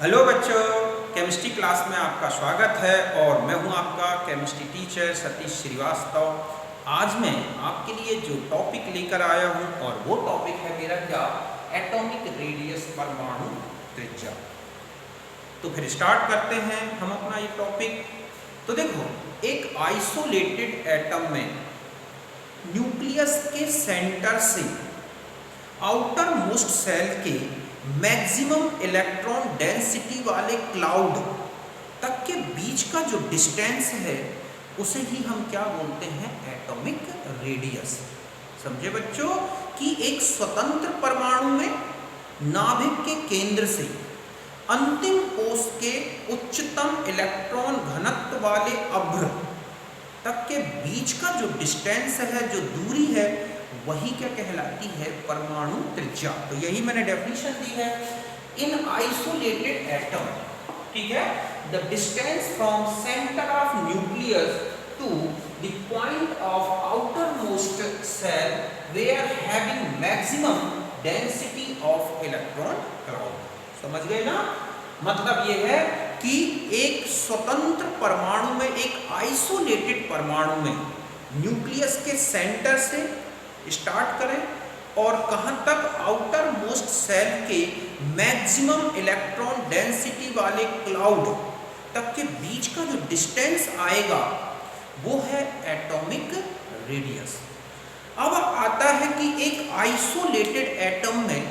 Hello बच्चों, chemistry class में आपका स्वागत है और मैं हूं आपका केमिस्ट्री टीचर सतीश श्रीवास्तव। आज मैं आपके लिए जो टॉपिक लेकर आया हूं और वो टॉपिक है मेरा क्या, एटॉमिक रेडियस, परमाणु त्रिज्या। तो फिर स्टार्ट करते हैं हम अपना ये टॉपिक। तो देखो, एक आइसोलेटेड एटम में न्यूक्लियस के सेंटर से आउटर मोस्ट सेल के मैक्सिमम इलेक्ट्रॉन डेंसिटी वाले क्लाउड तक के बीच का जो डिस्टेंस है उसे ही हम क्या बोलते हैं, एटॉमिक रेडियस। समझे बच्चों कि एक स्वतंत्र परमाणु में नाभिक के केंद्र से अंतिम कोश के उच्चतम इलेक्ट्रॉन घनत्व वाले अभ्र तक के बीच का जो डिस्टेंस है, जो दूरी है, वही क्या कहलाती है, परमाणु त्रिज्या। तो यही मैंने डेफिनेशन दी है। इन आइसोलेटेड एटम, ठीक है, the distance from centre of nucleus to the point of outer most shell where having maximum density of electron cloud. समझ गए ना? मतलब ये है कि एक स्वतंत्र परमाणु में, एक आइसोलेटेड परमाणु में न्यूक्लियस के सेंटर से स्टार्ट करें और कहां तक, आउटर मोस्ट सेल के मैक्सिमम इलेक्ट्रॉन डेंसिटी वाले क्लाउड तक के बीच का जो डिस्टेंस आएगा वो है एटॉमिक रेडियस। अब आता है कि एक आइसोलेटेड एटम में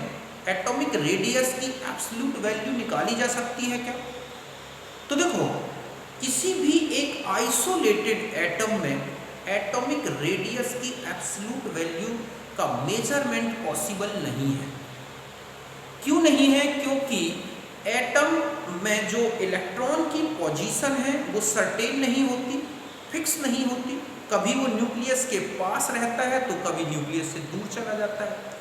एटॉमिक रेडियस की एब्सोल्यूट वैल्यू निकाली जा सकती है क्या? तो देखो, किसी भी एक आइसोलेटेड एटम में एटॉमिक रेडियस की एब्सोल्यूट वैल्यू का मेजरमेंट पॉसिबल नहीं है। क्यों नहीं है? क्योंकि एटम में जो इलेक्ट्रॉन की पोजीशन है वो सर्टेन नहीं होती, फिक्स नहीं होती। कभी वो न्यूक्लियस के पास रहता है तो कभी न्यूक्लियस से दूर चला जाता है।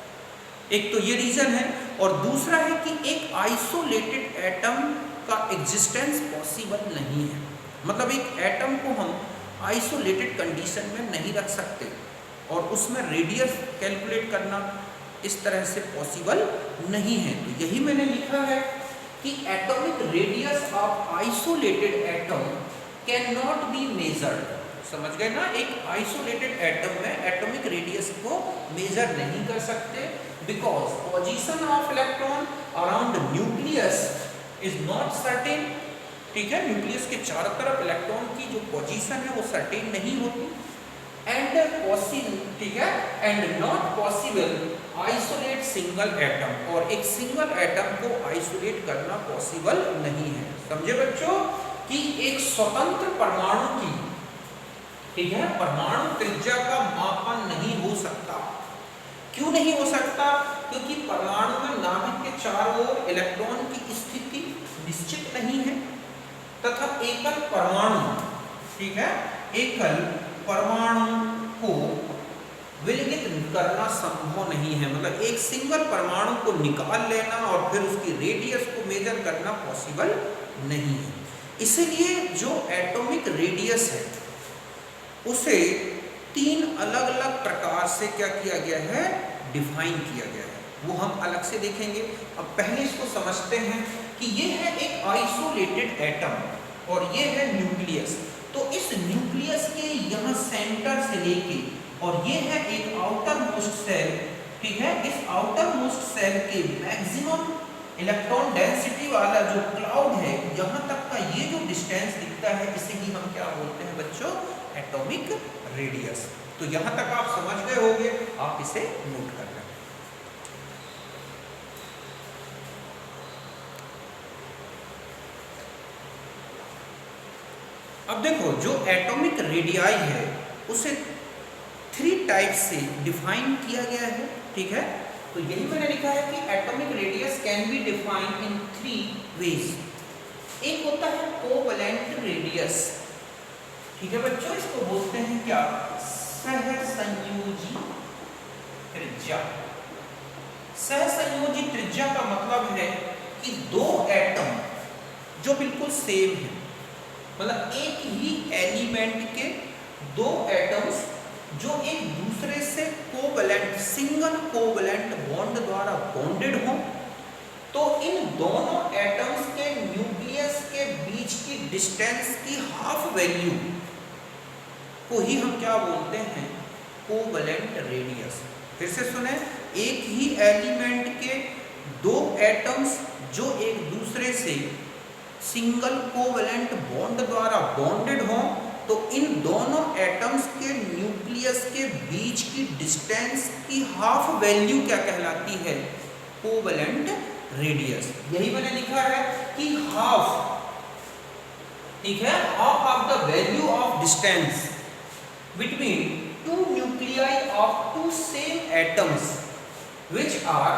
एक तो ये रीजन है, और दूसरा है कि एक आइसोलेटेड एटम का एग्जिस्टेंस पॉसिबल नहीं है। मतलब एक एटम को हम आइसोलेटेड कंडीशन में नहीं रख सकते और उसमें रेडियस कैलकुलेट करना इस तरह से पॉसिबल नहीं है। तो यही मैंने लिखा है कि atomic radius of isolated atom can not be measured. समझ गए ना? एक आइसोलेटेड एटम में एटॉमिक रेडियस को मेजर नहीं कर सकते, because position of electron around nucleus is not certain. ठीक है, न्यूक्लियस के चारों तरफ इलेक्ट्रॉन की जो पोजीशन है वो सर्टेन नहीं होती। एंड पॉसिबल, ठीक है, and not possible isolate single atom, और एक सिंगल एटम को आइसोलेट करना पॉसिबल नहीं है। समझे बच्चों कि एक स्वतंत्र परमाणु की, ठीक है, परमाणु त्रिज्या का मापन नहीं हो सकता। क्यों नहीं हो सकता? क्योंकि परमाणु में नाभिक के चारों ओर इलेक्ट्रॉन की स्थिति निश्चित नहीं है तथा एकल परमाणु, ठीक है, एकल परमाणु को विलगित करना संभव नहीं है। मतलब एक सिंगल परमाणु को निकाल लेना और फिर उसकी रेडियस को मेजर करना पॉसिबल नहीं है। इसलिए जो एटॉमिक रेडियस है उसे तीन अलग अलग प्रकार से क्या किया गया है, डिफाइन किया गया है। वो हम अलग से देखेंगे। अब पहले इसको समझते हैं कि ये है एक आइसोलेटेड एटम और ये है न्यूक्लियस। तो इस न्यूक्लियस के यहाँ सेंटर से लेके, और ये है एक आउटर मोस्ट सेल, ठीक है, इस आउटर मोस्ट सेल के मैक्सिमम इलेक्ट्रॉन डेंसिटी वाला जो क्लाउड है, यहाँ तक का ये जो डिस्टेंस दिखता है, इसे ही हम क्या बोलते हैं बच्चों, एटॉमिक रेडियस। तो यहाँ तक आप समझ गए होंगे, आप इसे नोट कर लें। अब देखो, जो एटॉमिक रेडियाई है उसे 3 टाइप से डिफाइन किया गया है। ठीक है, तो यही मैंने लिखा है कि atomic radius can be defined in 3 ways. एक होता है कोवैलेंट रेडियस, ठीक है बच्चों, इसको बोलते हैं क्या, सहसंयोजी त्रिज्या। सहसंयोजी त्रिज्या का मतलब है कि दो एटम जो बिल्कुल सेम है, मतलब एक ही एलिमेंट के दो एटम्स जो एक दूसरे से कोवैलेंट, सिंगल कोवैलेंट बॉन्ड द्वारा बॉन्डेड हो, तो इन दोनों एटम्स के डिस्टेंस की हाफ वैल्यू को ही हम क्या बोलते हैं, कोवैलेंट रेडियस। फिर से सुने, एक ही एलिमेंट के दो एटम्स जो एक दूसरे से सिंगल कोवैलेंट बॉन्ड द्वारा बॉन्डेड हों, तो इन दोनों एटम्स के न्यूक्लियस के बीच की डिस्टेंस की हाफ वैल्यू क्या कहलाती है, कोवैलेंट रेडियस। यही मैंने लिखा है कि हाफ, ठीक है, half of the value of distance between two nuclei of two same atoms which are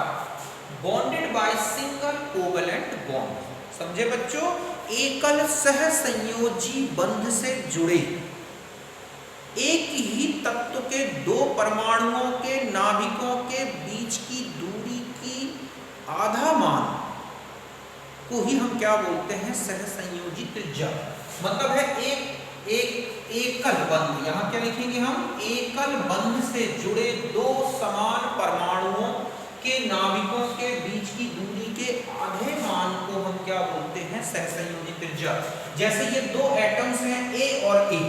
bonded by single covalent bond। समझे बच्चों, एकल सहसंयोजी बंध से जुड़े एक ही तत्व के दो परमाणुओं के नाभिकों के बीच की दूरी की आधा मान को ही हम क्या बोलते हैं, सहसंयोजी त्रिज्या। मतलब है एकल बंध, यहाँ क्या लिखेंगे हम, एकल बंध से जुड़े दो समान परमाणुओं के नाभिकों के बीच की दूरी के आधे मान को हम क्या बोलते हैं, सहसंयोजी त्रिज्या। जैसे ये दो एटम्स हैं ए और ए,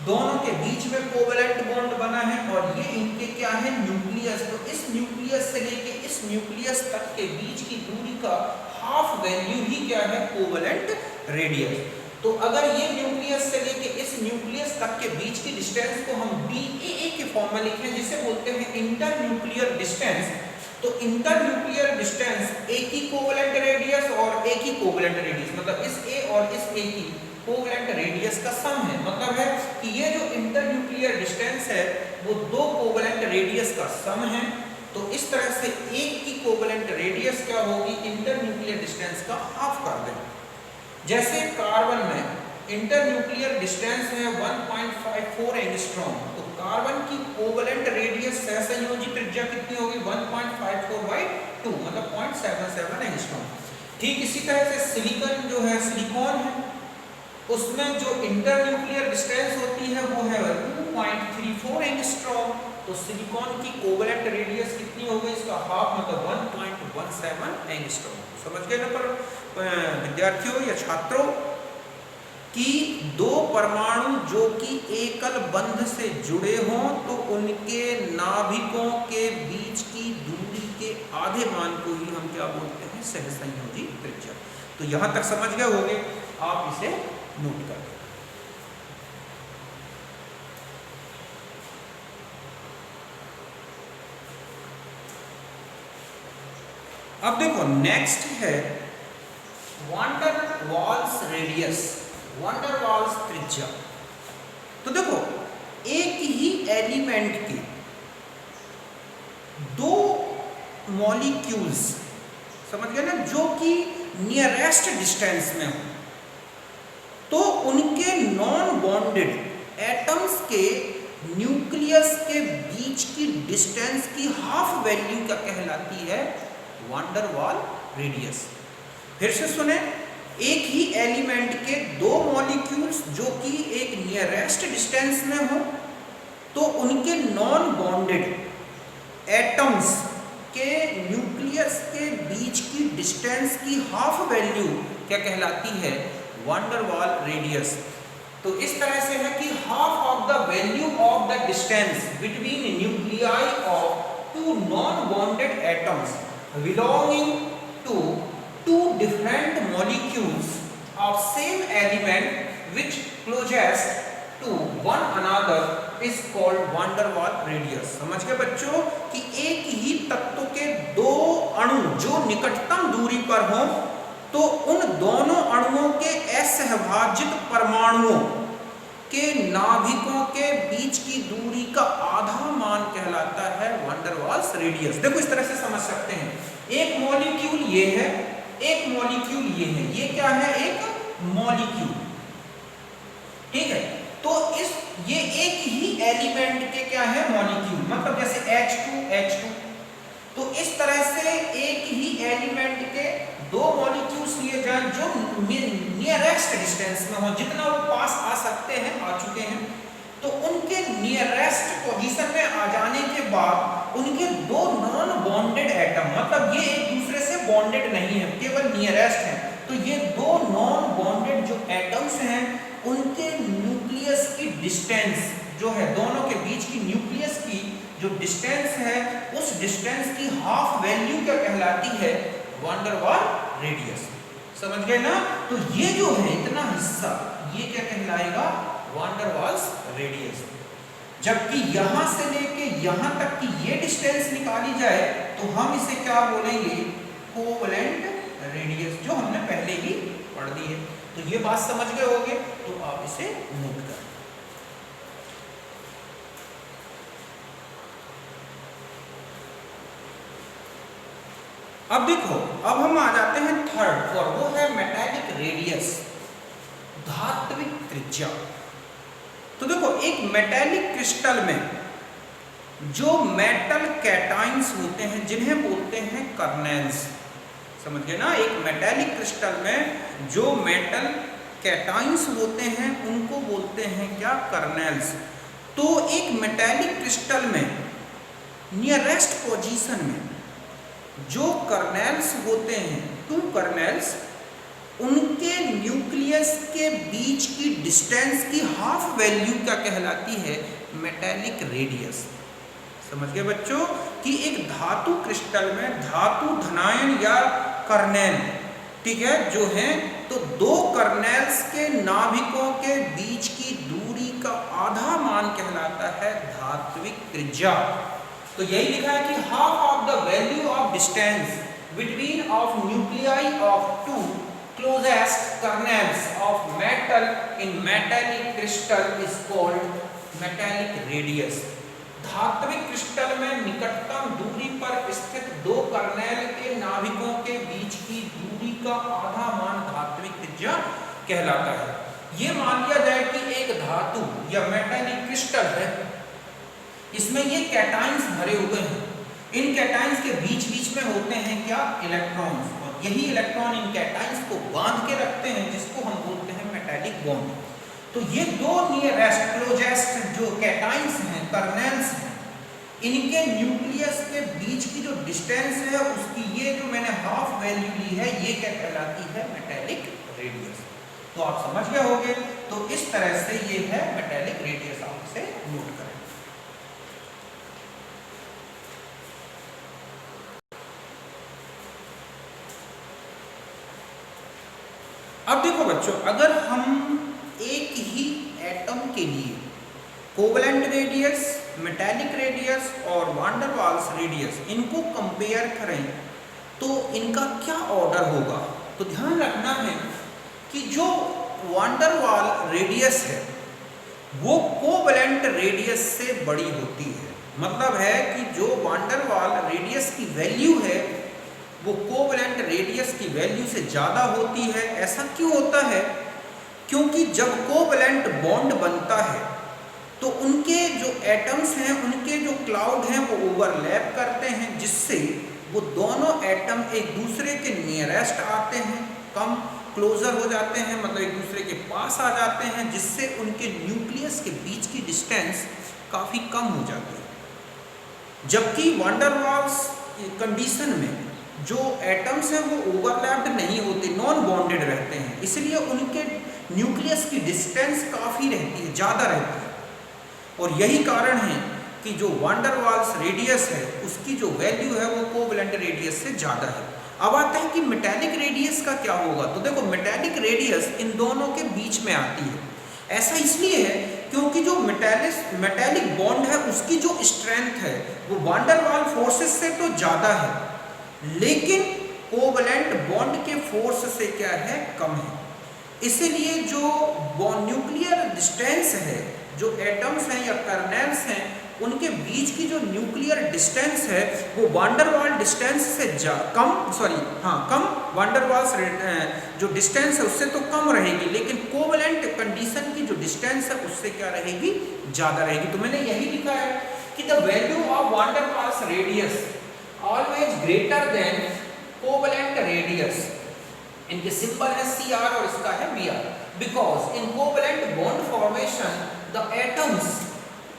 दोनों के बीच में कोवैलेंट बॉन्ड बना है और ये इनके क्या है, न्यूक्लियस। तो इस न्यूक्लियस से लेके इस न्यूक्लियस तक के बीच की दूरी का हाफ वैल्यू ही क्या है, कोवैलेंट रेडियस। तो अगर ये न्यूक्लियस से लेके इस न्यूक्लियस तक के बीच की डिस्टेंस को हम DAA के फॉर्म में लिखें, जिसे बोलते हैं इंटर न्यूक्लियर डिस्टेंस, तो इंटर न्यूक्लियर डिस्टेंस एक ही कोवैलेंट रेडियस और एक ही कोवैलेंट रेडियस, मतलब इस A और इस A की कोवैलेंट रेडियस का सम है। मतलब है कि ये जो इंटर न्यूक्लियर डिस्टेंस है वो दो कोवैलेंट रेडियस का सम है। तो इस तरह से एक की कोवैलेंट रेडियस क्या होगी, इंटर न्यूक्लियर डिस्टेंस का हाफ कर दें। जैसे कार्बन में इंटर न्यूक्लियर डिस्टेंस है 1.54 एंगस्ट्रॉम, तो कार्बन की कोवैलेंट रेडियस सहसंयोजी त्रिज्या कितनी होगी, 1.54/2 मतलब 0.77 एंगस्ट्रॉम। ठीक इसी तरह से सिलिकॉन जो है, सिलिकॉन है, उसमें जो इंटर न्यूक्लियर डिस्टेंस होती है वो है 2.34 एंगस्ट्रॉम, तो सिलिकॉन की कोवैलेंट रेडियस कितनी होगी, इसका हाफ मतलब 1.17 एंगस्ट्रॉम। समझ गए ना पर विद्यार्थियों या छात्रों कि दो परमाणु जो कि एकल बंध से जुड़े हों तो उनके नाभिकों के बीच की दूरी के आधे मान को ही हम क्या बोलते हैं, सहसंयोजी त्रिज्या। तो यहां तक समझ गए होंगे, आप इसे नोट कर लें। अब देखो नेक्स्ट है वान डर वाल्स रेडियस, वान डर वाल्स त्रिज्या। तो देखो एक ही एलिमेंट के दो मॉलिक्यूल्स, समझ गए ना, जो कि नियरेस्ट डिस्टेंस में हो, तो उनके नॉन बॉन्डेड एटम्स के न्यूक्लियस के बीच की डिस्टेंस की हाफ वैल्यू क्या कहलाती है, वान डर वाल रेडियस। फिर से सुने, एक ही एलिमेंट के दो मॉलिक्यूल्स जो कि एक नियरेस्ट डिस्टेंस में हो, तो उनके नॉन बॉन्डेड एटम्स के न्यूक्लियस के बीच की डिस्टेंस की हाफ वैल्यू क्या कहलाती है, वान डर वाल रेडियस। तो इस तरह से है कि half of the value of the distance between nuclei of two non bonded atoms belonging to two different molecules of same element which closest to one another is called van der Waals radius। समझ गए बच्चों कि एक ही तत्व के दो अणु जो निकटतम दूरी पर हों, तो उन दोनों अणुओं के असहभाजित परमाणुओं के नाभिकों के बीच की दूरी का आधा मान कहलाता है वान डर वाल्स रेडियस। देखो इस तरह से समझ सकते हैं, एक मॉलिक्यूल ये है, एक मॉलिक्यूल ये है, ये क्या है, एक मॉलिक्यूल, ठीक है। तो ये एक ही एलिमेंट के क्या है, मॉलिक्यूल, मतलब जैसे H2 तो इस तरह से एक ही एलिमेंट के दो मॉलिक्यूल्स लिए जाएं जो नियरेस्ट डिस्टेंस में हो, जितना वो पास आ सकते हैं, आ चुके हैं, तो उनके नियरेस्ट पोजीशन में आ जाने के बाद उनके दो नॉन बॉन्डेड एटम, मतलब ये एक दूसरे से बॉन्डेड नहीं है, केवल नियरेस्ट है, तो ये दो नॉन बॉन्डेड जो एटम्स हैं उनके न्यूक्लियस की डिस्टेंस जो है, दोनों के बीच की न्यूक्लियस की जो डिस्टेंस है, उस डिस्टेंस की हाफ वैल्यू क्या कहलाती है? वान डेर वाल रेडियस। समझ गए ना? तो ये जो है इतना हिस्सा, ये क्या कहलाएगा? वान डेर वाल्स रेडियस। जबकि यहां से लेके यहां तक की ये डिस्टेंस निकाली जाए तो हम इसे क्या बोलेंगे? कोवलेंट रेडियस, जो हमने पहले ही पढ़ दी है। तो ये बात समझ गए होंगे, तो आप इसे नोट करें। अब देखो, अब हम आ जाते हैं थर्ड, और वो है मेटालिक रेडियस, धात्विक त्रिज्या। तो देखो, एक मेटालिक क्रिस्टल में जो मेटल कैटाइंस होते हैं जिन्हें बोलते हैं कर्नेल्स। समझ गए ना? एक मेटालिक क्रिस्टल में जो मेटल कैटाइंस होते हैं उनको बोलते हैं क्या? कर्नेल्स। तो एक मेटालिक क्रिस्टल में नियरेस्ट पोजीशन में जो कर्नेल्स होते हैं, टू कर्नेल्स, उनके न्यूक्लियस के बीच की डिस्टेंस की हाफ वैल्यू क्या कहलाती है? Metallic radius. समझ गए बच्चों कि एक धातु क्रिस्टल में धातु धनायन या कर्नेल, ठीक है, जो हैं, तो दो कर्नेल्स के नाभिकों के बीच की दूरी का आधा मान कहलाता है धात्विक त्रिज्या। तो यही लिखा है कि half of the value of distance between of nuclei of two closest kernels of metal in metallic crystal is called metallic radius। धात्विक क्रिस्टल में निकटतम दूरी पर स्थित दो कर्नेल के नाभिकों के बीच की दूरी का आधा मान धात्विक त्रिज्या कहलाता है। ये मान लिया जाए कि एक धातु या मेटालिक क्रिस्टल है, इसमें ये कैटाइंस भरे हुए हैं। इन कैटाइंस के बीच बीच में होते हैं क्या? इलेक्ट्रॉन्स। यही इलेक्ट्रॉन इन कैटाइंस को बांध के रखते हैं, जिसको हम बोलते हैं मेटालिक बॉन्ड। तो ये दो नियरेस्ट क्लोजेस्ट जो कैटाइंस हैं, कर्नेल्स हैं, इनके न्यूक्लियस के बीच की जो डिस्टेंस है उसकी ये जो मैंने हाफ वैल्यू ली है, ये क्या कहलाती है? Metallic radius. तो आप समझ गए होंगे। तो इस तरह से ये है मेटालिक रेडियस, आप इसे नोट करें। अब देखो बच्चों, अगर हम एक ही एटम के लिए कोवलेंट रेडियस, मेटालिक रेडियस और वान डेर वाल्स रेडियस इनको कंपेयर करें तो इनका क्या ऑर्डर होगा? तो ध्यान रखना है कि जो वान डेर वाल रेडियस है वो कोवलेंट रेडियस से बड़ी होती है। मतलब है कि जो वान डेर वाल रेडियस की वैल्यू है वो कोवलेंट रेडियस की वैल्यू से ज़्यादा होती है। ऐसा क्यों होता है? क्योंकि जब कोवलेंट बॉन्ड बनता है तो उनके जो एटम्स हैं, उनके जो क्लाउड हैं वो ओवरलैप करते हैं, जिससे वो दोनों एटम एक दूसरे के नियरेस्ट आते हैं, कम क्लोजर हो जाते हैं, मतलब एक दूसरे के पास आ जाते हैं, जिससे उनके न्यूक्लियस के बीच की डिस्टेंस काफ़ी कम हो जाती है। जबकि वान डेर वाल्स कंडीशन में जो एटम्स हैं वो ओवरलैप्ड नहीं होते, नॉन बॉन्डेड रहते हैं, इसलिए उनके न्यूक्लियस की डिस्टेंस काफ़ी रहती है, ज़्यादा रहती है। और यही कारण है कि जो वान डेर वाल्स रेडियस है उसकी जो वैल्यू है वो कोवलेंट रेडियस से ज़्यादा है। अब आता है कि मेटालिक रेडियस का क्या होगा? तो देखो, मेटालिक रेडियस इन दोनों के बीच में आती है। ऐसा इसलिए है क्योंकि जो मेटालिक बॉन्ड है उसकी जो स्ट्रेंथ है वो वान डेर वाल फोर्सेस से तो ज़्यादा है, लेकिन कोवलेंट बॉन्ड के फोर्स से क्या है? कम है। इसलिए जो न्यूक्लियर डिस्टेंस है, जो एटम्स हैं या कर्नेल्स हैं, उनके बीच की जो न्यूक्लियर डिस्टेंस है वो वान डेर वाल डिस्टेंस से कम वान डेर वाल्स जो डिस्टेंस है उससे तो कम रहेगी, लेकिन कोवलेंट कंडीशन की जो डिस्टेंस है उससे क्या रहेगी? ज़्यादा रहेगी। तो मैंने यही लिखा है कि the value of van der Waals radius always greater than covalent radius। इनके सिंबल है Cr और इसका है Br, because in covalent bond formation the atoms,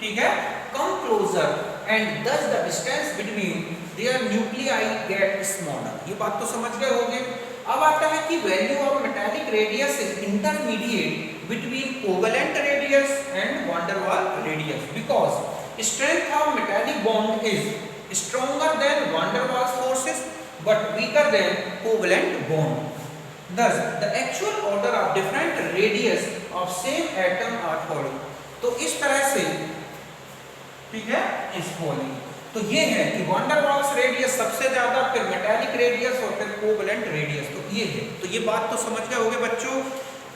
ठीक है, come closer and thus the distance between their nuclei get smaller। ये बात तो समझ गए होंगे। अब आता है कि value of metallic radius is intermediate between covalent radius and van der Waal radius because strength of metallic bond is stronger than van der Waals forces but weaker than covalent bond. Thus, the actual order of different radius of same atom are following। तो इस तरह से, ठीक है, इस following। तो ये है कि वैन डर वाल्स रेडियस सबसे ज्यादा, फिर मेटालिक रेडियस और फिर कोवेलेंट रेडियस। तो ये है, तो ये बात तो समझ गए होंगे बच्चों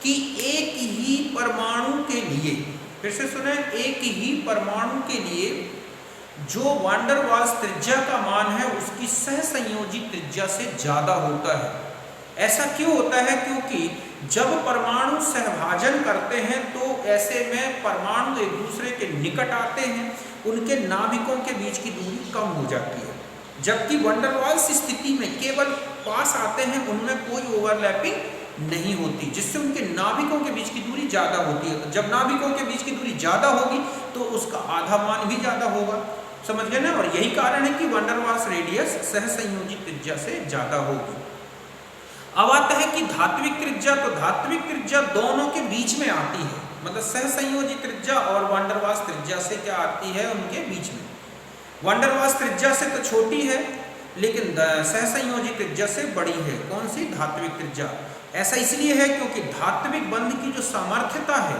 कि एक ही परमाणु के लिए, फिर से सुने, एक ही परमाणु के लिए जो वैन डर वाल्स त्रिज्या का मान है उसकी सहसंयोजी त्रिज्या से ज्यादा होता है। ऐसा क्यों होता है? क्योंकि जब परमाणु सहभाजन करते हैं तो ऐसे में परमाणु एक दूसरे के निकट आते हैं, उनके नाभिकों के बीच की दूरी कम हो जाती है, जबकि वैन डर वाल्स स्थिति में केवल पास आते हैं, उनमें कोई ओवरलैपिंग नहीं होती, जिससे उनके नाभिकों के बीच की दूरी ज़्यादा होती है। तो जब नाभिकों के बीच की दूरी ज़्यादा होगी तो उसका आधा मान भी ज़्यादा होगा, समझ गए ना। और यही कारण है कि वैन डर वाल्स रेडियस सहसंयोजी त्रिज्या से ज़्यादा होगी। अब आता है कि धात्विक त्रिज्या। तो धात्विक त्रिज्या दोनों के बीच में आती है, मतलब सहसंयोजी त्रिज्या और वैन डर वाल्स त्रिज्या से क्या आती है, उनके बीच में। वैन डर वाल्स त्रिज्या से तो छोटी है लेकिन सहसंयोजी त्रिज्या से बड़ी है। कौन सी? धात्विक त्रिज्या। ऐसा इसलिए है क्योंकि धात्विक बंध की जो सामर्थ्यता है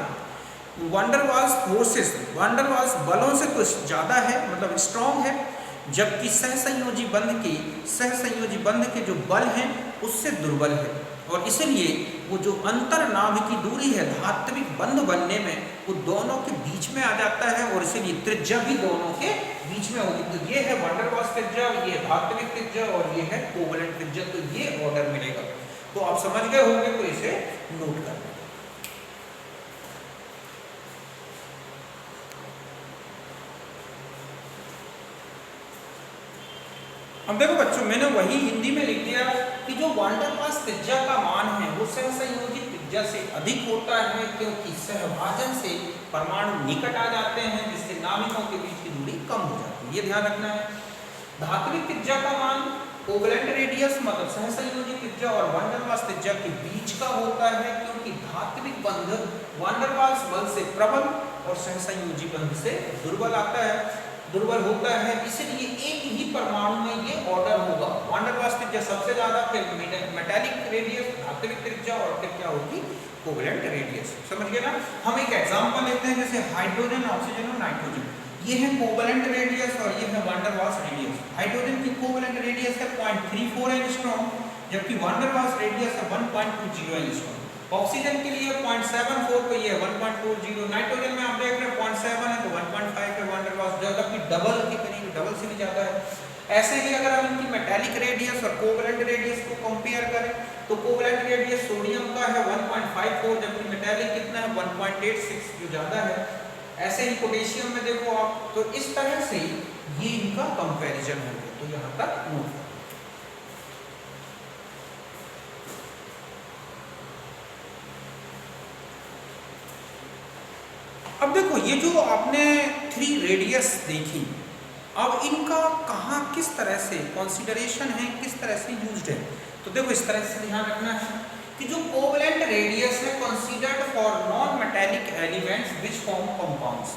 van der Waals forces, van der Waals बलों से तो ज़्यादा है, मतलब स्ट्रॉन्ग है, जबकि सहसंयोजी बंध के जो बल हैं उससे दुर्बल है। और इसलिए वो जो अंतर नाभिक की दूरी है धात्विक बंध बनने में, वो दोनों के बीच में आ जाता है और इसलिए त्रिज्या भी दोनों के बीच में होगी। तो ये है वैन डर वाल्स त्रिज्या, ये धात्विक त्रिज्या और ये है कोवेलेंट त्रिज्या। तो ये ऑर्डर मिलेगा। तो आप समझ गए होंगे, तो इसे नोट कर लें। अब देखो बच्चों, मैंने वही हिंदी में लिख दिया कि जो वैन डर वाल्स त्रिज्या का मान है वो सहसंयोजी त्रिज्या से अधिक होता है, क्योंकि सहभाजन से परमाणु निकट आ जाते हैं, जिससे नाभिकों के बीच की दूरी कम हो जाती है। ये ध्यान रखना है। धात्विक त्रिज्या का मान कोवेलेंट रेडियस, मतलब सहसंयोजी त्रिज्या और वैन डर वाल्स त्रिज्या के बीच का होता है, क्योंकि धात्विक बंध वैन डर वाल्स बल से प्रबल और सहसंयोजी बंध से दुर्बल होता है। इसलिए एक ही परमाणु में ये ऑर्डर होगा, वैन डर वाल्स त्रिज्या सबसे ज्यादा, फिर मेटालिक रेडियस, धात्विक त्रिज्या और फिर क्या होगी, कोवेलेंट रेडियस। समझ गए ना। हम एक एग्जांपल लेते हैं, जैसे हाइड्रोजन, ऑक्सीजन और नाइट्रोजन। ये है कोवेलेंट रेडियस और ये है van der Waals radius. Hydrogen की कोवेलेंट रेडियस है 0.34 एंगस्ट्रॉम, जबकि वैन डर वाल्स रेडियस है 1.20 एंगस्ट्रॉम। ऑक्सीजन के लिए 0.74, तो ये 1.40। नाइट्रोजन में आप देख रहे हैं 0.7 है, तो 1.5 है वैन डर वाल्स, जबकि डबल के करीब, डबल से भी ज्यादा है। ऐसे ही अगर हम इनकी मेटालिक रेडियस और कोवेलेंट रेडियस को कंपेयर करें तो कोवेलेंट रेडियस सोडियम का है 1.54, जबकि मेटालिक कितना है 1.86, जो ज्यादा है। ऐसे ही पोटेशियम में देखो आप, तो इस तरह से ये इनका कंपैरिजन हो गया। तो यहाँ तक नोट। अब देखो, ये जो आपने 3 रेडियस देखी, अब इनका कहाँ किस तरह से कंसीडरेशन है, किस तरह से यूज्ड है। तो देखो इस तरह से ध्यान रखना है कि जो कोवेलेंट रेडियस है considered for non metallic elements which form compounds.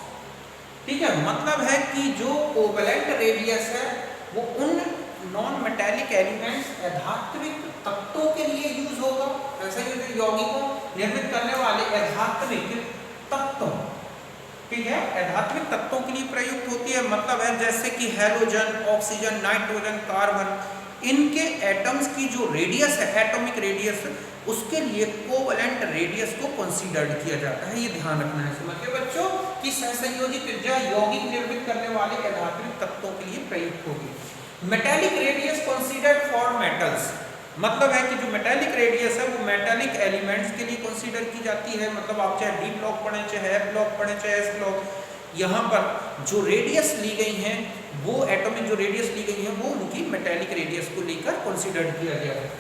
ठीक है, मतलब है कि जो कोवेलेंट रेडियस है वो उन नॉन मेटालिक एलिमेंट्स, अधात्विक तत्वों के लिए यूज होगा। ऐसा ही जो यौगिकों निर्मित करने वाले अधात्विक तत्वों, ठीक है, अधात्विक तत्वों के लिए प्रयुक्त होती है। मतलब है जैसे कि हैलोजन, ऑक्सीजन, नाइट्रोजन, कार्बन, इनके एटम्स की जो रेडियस है, एटॉमिक रेडियस, उसके लिए कोवेलेंट रेडियस को कंसीडर्ड किया जाता है। ये ध्यान रखना है। समझिए बच्चों कि सहसंयोजी त्रिज्या यौगिक निर्मित करने वाले अधात्विक तत्वों के लिए प्रयुक्त होगी। Metallic radius considered for metals, मतलब है कि जो मेटालिक रेडियस है वो मेटालिक एलिमेंट्स के लिए कंसीडर की जाती है। मतलब आप चाहे डी ब्लॉक पढ़ें, चाहे एफ ब्लॉक पढ़ें, चाहे एस ब्लॉक, यहाँ पर जो रेडियस ली गई है वो एटॉमिक जो रेडियस ली गई है वो उनकी मेटालिक रेडियस को लेकर कंसीडर किया गया है।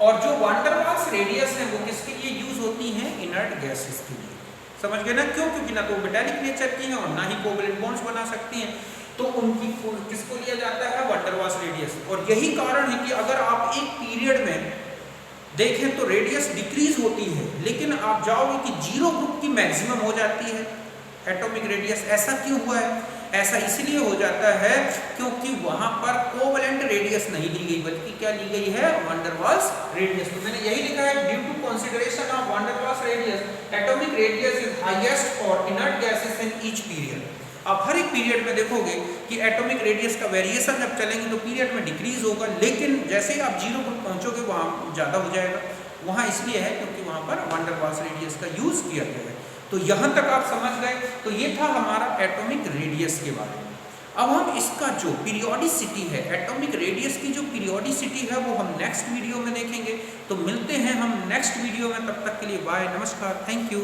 और जो वैन डर वाल्स रेडियस है वो किसके लिए यूज होती है? इनर्ट गैसेस के लिए। समझ गए ना क्यों? क्योंकि ना तो मेटालिक नेचर की है और ना ही कोवेलेंट बॉन्ड्स बना सकती हैं, तो उनकी किसको लिया जाता है? Van der Waals radius. और यही कारण है कि अगर आप एक पीरियड में देखें तो रेडियस डिक्रीज होती है, लेकिन आप जाओगे कि जीरो ग्रुप की मैक्सिमम हो जाती है एटॉमिक रेडियस। ऐसा क्यों हुआ है? ऐसा इसलिए हो जाता है क्योंकि वहां पर कोवलेंट रेडियस नहीं ली गई, बल्कि क्या ली गई है? Van der Waals radius. तो मैंने यही लिखा है, due to consideration of van der Waals radius atomic radius is highest for inert gases in each period. आप हर एक पीरियड में देखोगे कि एटॉमिक रेडियस का वेरिएशन जब चलेंगे तो पीरियड में डिक्रीज होगा, लेकिन जैसे ही आप जीरो पर पहुंचोगे वहां ज्यादा हो जाएगा। वहां इसलिए है क्योंकि वहां पर वैन डर वाल्स रेडियस का यूज किया गया है। तो यहां तक आप समझ गए। तो ये था हमारा एटॉमिक रेडियस के बारे में। अब हम इसका जो पीरियोडिसिटी है, एटॉमिक रेडियस की जो पीरियोडिसिटी है, वो हम नेक्स्ट वीडियो में देखेंगे। तो मिलते हैं हम नेक्स्ट वीडियो में, तब तक के लिए बाय, नमस्कार, थैंक यू।